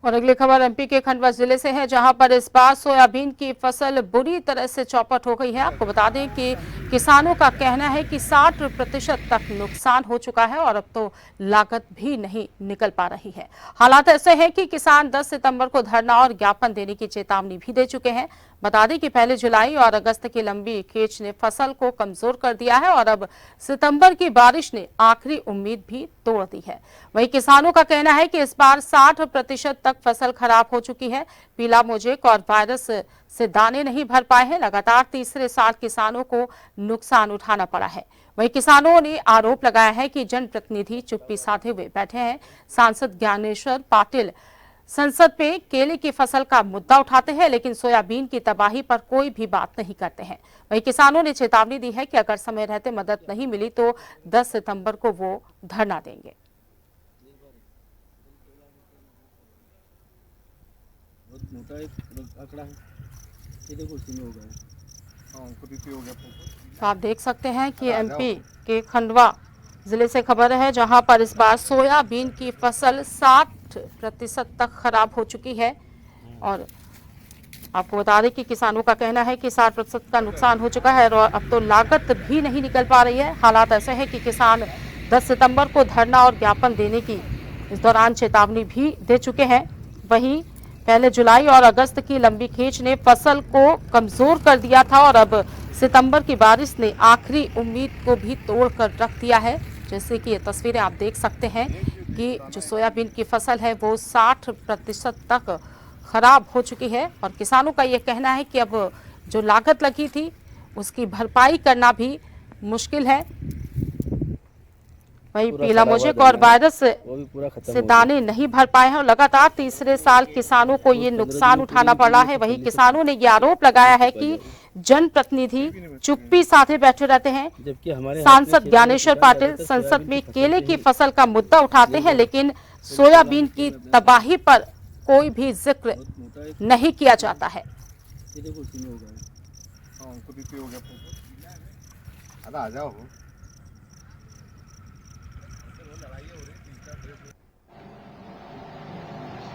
और अगली खबर एमपी के खंडवा जिले से है, जहां पर इस बार सोयाबीन की फसल बुरी तरह से चौपट हो गई है। आपको बता दें कि किसानों का कहना है कि 60% तक नुकसान हो चुका है और अब तो लागत भी नहीं निकल पा रही है। हालात ऐसे हैं कि किसान 10 सितंबर को धरना और ज्ञापन देने की चेतावनी भी दे चुके हैं। बता दें कि पहले जुलाई और अगस्त की लंबी खींच ने फसल को कमजोर कर दिया है और अब सितंबर की बारिश ने आखिरी उम्मीद भी तोड़ दी है। वहीं किसानों का कहना है कि इस बार 60% तक फसल खराब हो चुकी है। पीला मोजेक और वायरस से दाने नहीं भर पाए हैं। लगातार तीसरे साल किसानों को नुकसान उठाना पड़ा है। वहीं किसानों ने आरोप लगाया है कि जनप्रतिनिधि चुप्पी साधे हुए बैठे हैं। सांसद ज्ञानेश्वर पाटिल संसद में केले की फसल का मुद्दा उठाते हैं, लेकिन सोयाबीन की तबाही पर कोई भी बात नहीं करते हैं। वहीं किसानों ने चेतावनी दी है कि अगर समय रहते मदद नहीं मिली तो 10 सितंबर को वो धरना देंगे। तो आप देख सकते हैं कि एमपी के खंडवा जिले से खबर है, जहां पर इस बार सोयाबीन की फसल 60% तक खराब हो चुकी है। और आपको बता दें कि किसानों का कहना है कि 60% का नुकसान हो चुका है और अब तो लागत भी नहीं निकल पा रही है। हालात ऐसे हैं कि किसान 10 सितंबर को धरना और ज्ञापन देने की इस दौरान चेतावनी भी दे चुके हैं। वहीं पहले जुलाई और अगस्त की लंबी खींच ने फसल को कमजोर कर दिया था और अब सितंबर की बारिश ने आखिरी उम्मीद को भी तोड़कर रख दिया है। जैसे कि ये तस्वीरें आप देख सकते हैं कि जो सोयाबीन की फसल है वो 60% तक खराब हो चुकी है और किसानों का ये कहना है कि अब जो लागत लगी थी उसकी भरपाई करना भी मुश्किल है। वही पीला मोजेक और वायरस से दाने नहीं भर पाए हैं और लगातार तीसरे साल किसानों को ये नुकसान उठाना पड़ रहा है। वही किसानों ने ये आरोप लगाया है कि जनप्रतिनिधि चुप्पी साधे बैठे रहते हैं। सांसद ज्ञानेश्वर पाटिल संसद में केले की फसल का मुद्दा उठाते हैं, लेकिन सोयाबीन की तबाही पर कोई भी जिक्र नहीं किया जाता है।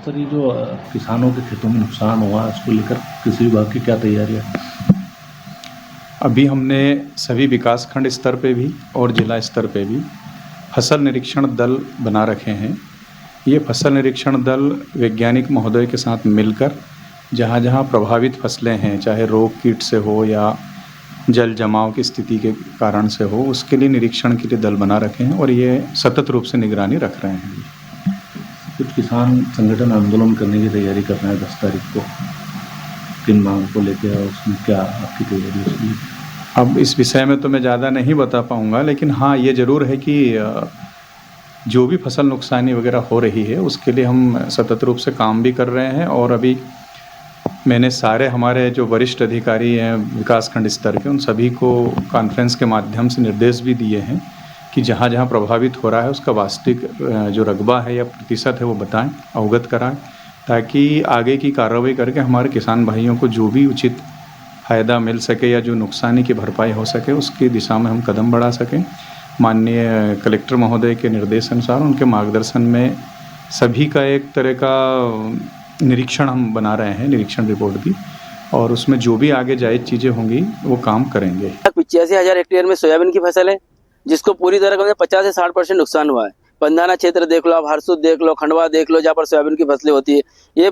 सर, ये जो किसानों के खेतों में नुकसान हुआ उसको लेकर कृषि विभाग की क्या तैयारी है? अभी हमने सभी विकासखंड स्तर पे भी और जिला स्तर पे भी फसल निरीक्षण दल बना रखे हैं। ये फसल निरीक्षण दल वैज्ञानिक महोदय के साथ मिलकर जहाँ जहाँ प्रभावित फसलें हैं, चाहे रोग कीट से हो या जल जमाव की स्थिति के कारण से हो, उसके लिए निरीक्षण के लिए दल बना रखे हैं और ये सतत रूप से निगरानी रख रहे हैं। कुछ किसान संगठन आंदोलन करने की तैयारी कर रहे हैं 10 तारीख को, किन मांग को लेकर, उसमें क्या आपकी तैयारी है? अब इस विषय में तो मैं ज़्यादा नहीं बता पाऊँगा, लेकिन हाँ ये ज़रूर है कि जो भी फसल नुकसानी वगैरह हो रही है उसके लिए हम सतत रूप से काम भी कर रहे हैं। और अभी मैंने सारे हमारे जो वरिष्ठ अधिकारी हैं विकासखंड स्तर के, उन सभी को कॉन्फ्रेंस के माध्यम से निर्देश भी दिए हैं कि जहाँ जहाँ प्रभावित हो रहा है उसका वास्तविक जो रकबा है या प्रतिशत है वो बताएं, अवगत कराएं, ताकि आगे की कार्रवाई करके हमारे किसान भाइयों को जो भी उचित फ़ायदा मिल सके या जो नुकसानी की भरपाई हो सके उसकी दिशा में हम कदम बढ़ा सकें। माननीय कलेक्टर महोदय के निर्देश अनुसार, उनके मार्गदर्शन में सभी का एक तरह का निरीक्षण हम बना रहे हैं, निरीक्षण रिपोर्ट भी, और उसमें जो भी आगे जायज़ चीज़ें होंगी वो काम करेंगे। 85,000 हेक्टेयर में सोयाबीन की फसल है, जिसको पूरी तरह 50 से 60% नुकसान हुआ है। पंधाना क्षेत्र देख लो, आप हरसूद देख लो, खंडवा देख लो, जहाँ पर सोयाबीन की फसलें होती है। ये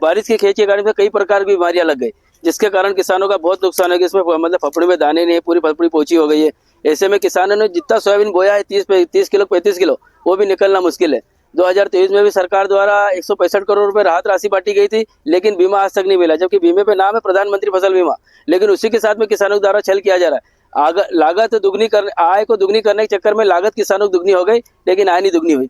बारिश की खेच के कारण से कई प्रकार की बीमारियां लग गई, जिसके कारण किसानों का बहुत नुकसान है कि इसमें मतलब फफड़ी में दाने नहीं है, पूरी फफड़ी पोची हो गई है। ऐसे में किसानों ने जितना सोयाबीन बोया है 30 किलो 35 किलो वो भी निकलना मुश्किल है। 2023 में भी सरकार द्वारा 165 करोड़ रुपए राहत राशि बांटी गई थी, लेकिन बीमा आज तक नहीं मिला, जबकि बीमे पे नाम है प्रधानमंत्री फसल बीमा, लेकिन उसी के साथ में किसानों द्वारा छल किया जा रहा है। लागत दुगनी करने, आय को दुगनी करने के चक्कर में लागत किसानों को दुगनी हो गई, लेकिन आय नहीं दुगनी हुई।